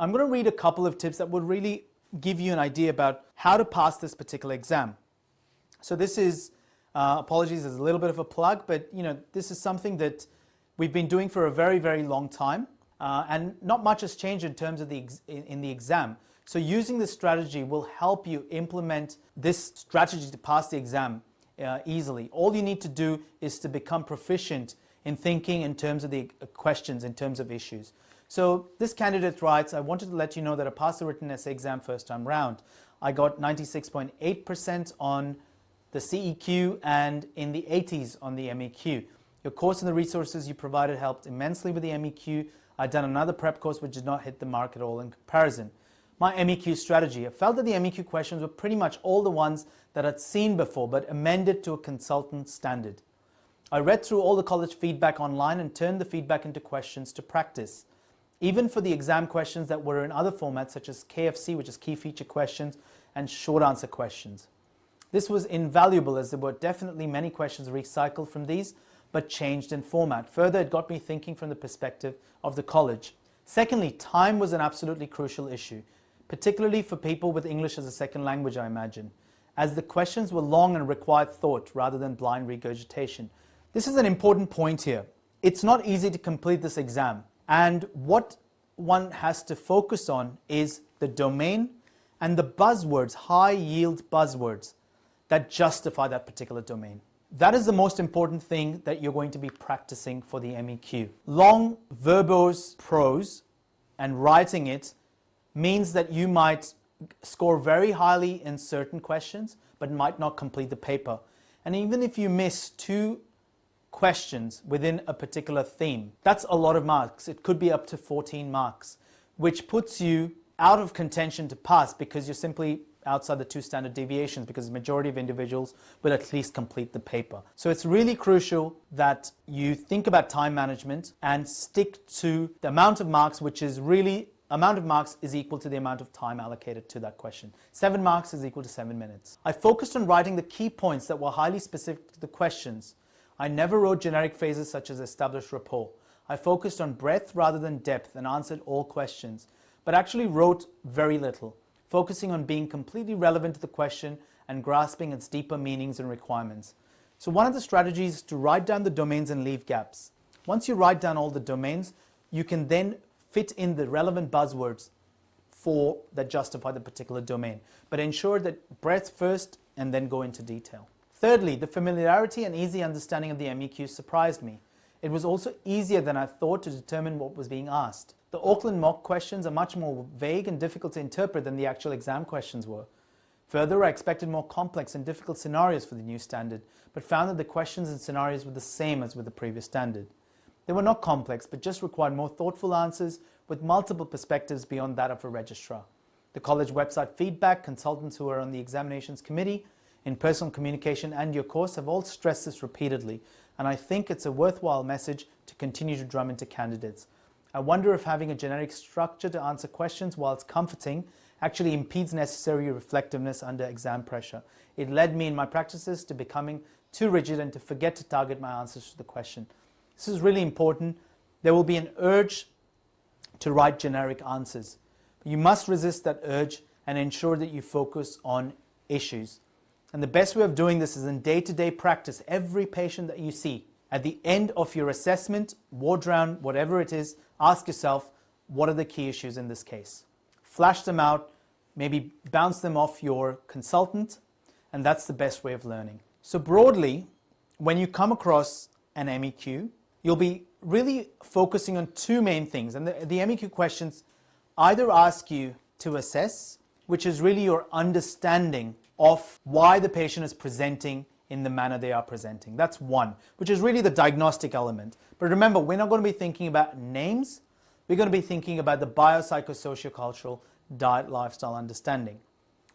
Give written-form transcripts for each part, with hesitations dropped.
I'm going to read a couple of tips that would really give you an idea about how to pass this particular exam. So this is, apologies, there's a little bit of a plug, but this is something that we've been doing for a very, very long time, and not much has changed in terms of in the exam. So using this strategy will help you implement this strategy to pass the exam easily. All you need to do is to become proficient in thinking in terms of the questions, in terms of issues. So this candidate writes, I wanted to let you know that I passed the written essay exam first time round. I got 96.8% on the CEQ and in the 80s on the MEQ. Your course and the resources you provided helped immensely with the MEQ. I'd done another prep course which did not hit the mark at all in comparison. My MEQ strategy. I felt that the MEQ questions were pretty much all the ones that I'd seen before, but amended to a consultant standard. I read through all the college feedback online and turned the feedback into questions to practice. Even for the exam questions that were in other formats such as KFC, which is key feature questions, and short answer questions. This was invaluable as there were definitely many questions recycled from these, but changed in format. Further, it got me thinking from the perspective of the college. Secondly, time was an absolutely crucial issue, particularly for people with English as a second language, I imagine, as the questions were long and required thought rather than blind regurgitation. This is an important point here. It's not easy to complete this exam, and what one has to focus on is the domain and the buzzwords, high yield buzzwords that justify that particular domain. That is the most important thing that you're going to be practicing for the MEQ. Long verbose prose and writing it means that you might score very highly in certain questions, but might not complete the paper. And even if you miss 2 questions within a particular theme, that's a lot of marks. It could be up to 14 marks, which puts you out of contention to pass because you're simply outside the 2 standard deviations, because the majority of individuals will at least complete the paper. So it's really crucial that you think about time management and stick to the amount of marks, which is really, amount of marks is equal to the amount of time allocated to that question. 7 marks is equal to 7 minutes. I focused on writing the key points that were highly specific to the questions. I never wrote generic phrases such as established rapport. I focused on breadth rather than depth and answered all questions, but actually wrote very little, focusing on being completely relevant to the question and grasping its deeper meanings and requirements. So one of the strategies is to write down the domains and leave gaps. Once you write down all the domains, you can then fit in the relevant buzzwords that justify the particular domain, but ensure that breadth first and then go into detail. Thirdly, the familiarity and easy understanding of the MEQ surprised me. It was also easier than I thought to determine what was being asked. The Auckland mock questions are much more vague and difficult to interpret than the actual exam questions were. Further, I expected more complex and difficult scenarios for the new standard, but found that the questions and scenarios were the same as with the previous standard. They were not complex, but just required more thoughtful answers with multiple perspectives beyond that of a registrar. The college website feedback, consultants who are on the examinations committee, in personal communication and your course have all stressed this repeatedly, and I think it's a worthwhile message to continue to drum into candidates. I wonder if having a generic structure to answer questions, while it's comforting, actually impedes necessary reflectiveness under exam pressure. It led me in my practices to becoming too rigid and to forget to target my answers to the question. This is really important. There will be an urge to write generic answers. You must resist that urge and ensure that you focus on issues. And the best way of doing this is in day-to-day practice. Every patient that you see, at the end of your assessment, ward round, whatever it is, ask yourself, what are the key issues in this case? Flash them out, maybe bounce them off your consultant, and that's the best way of learning. So broadly, when you come across an MEQ, you'll be really focusing on 2 main things. And the MEQ questions either ask you to assess, which is really your understanding of why the patient is presenting in the manner they are presenting. That's one, which is really the diagnostic element. But remember, we're not going to be thinking about names. We're going to be thinking about the biopsychosociocultural diet lifestyle understanding,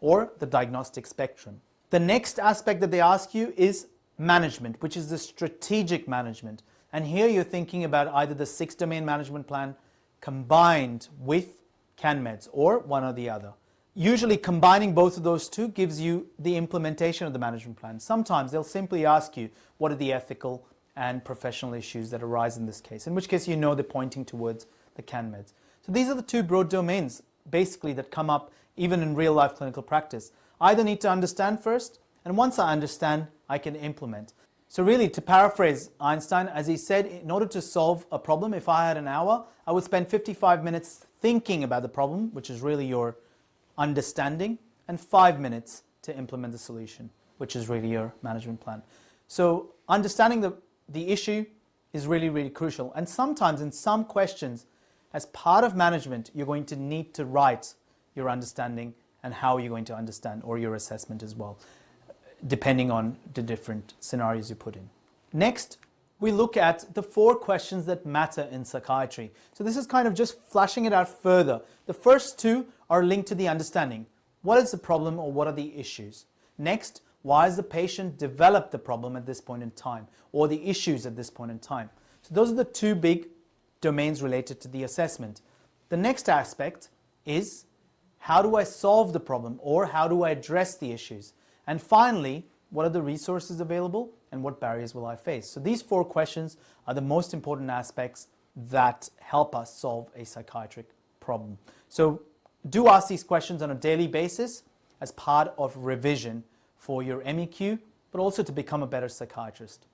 or the diagnostic spectrum. The next aspect that they ask you is management, which is the strategic management. And here you're thinking about either the 6-domain management plan combined with CanMeds, or one or the other. Usually combining both of those 2 gives you the implementation of the management plan. Sometimes they'll simply ask you what are the ethical and professional issues that arise in this case, in which case you know they're pointing towards the CanMeds. So So these are the two broad domains basically that come up even in real life clinical practice. I either need to understand first, and once I understand, I can implement. So really, to paraphrase Einstein, as he said, in order to solve a problem, if I had an hour, I would spend 55 minutes thinking about the problem, which is really your understanding, and 5 minutes to implement the solution, which is really your management plan. So understanding the issue is really, really crucial. And sometimes in some questions, as part of management, you're going to need to write your understanding and how you're going to understand, or your assessment as well, depending on the different scenarios you put in. Next, we look at the 4 questions that matter in psychiatry. So this is kind of just flashing it out further. The first 2 are linked to the understanding. What is the problem, or what are the issues? Next, why has the patient developed the problem at this point in time, or the issues at this point in time? So those are the 2 big domains related to the assessment. The next aspect is, how do I solve the problem, or how do I address the issues? And finally, what are the resources available, and what barriers will I face? So these 4 questions are the most important aspects that help us solve a psychiatric problem. So do ask these questions on a daily basis as part of revision for your MEQ, but also to become a better psychiatrist.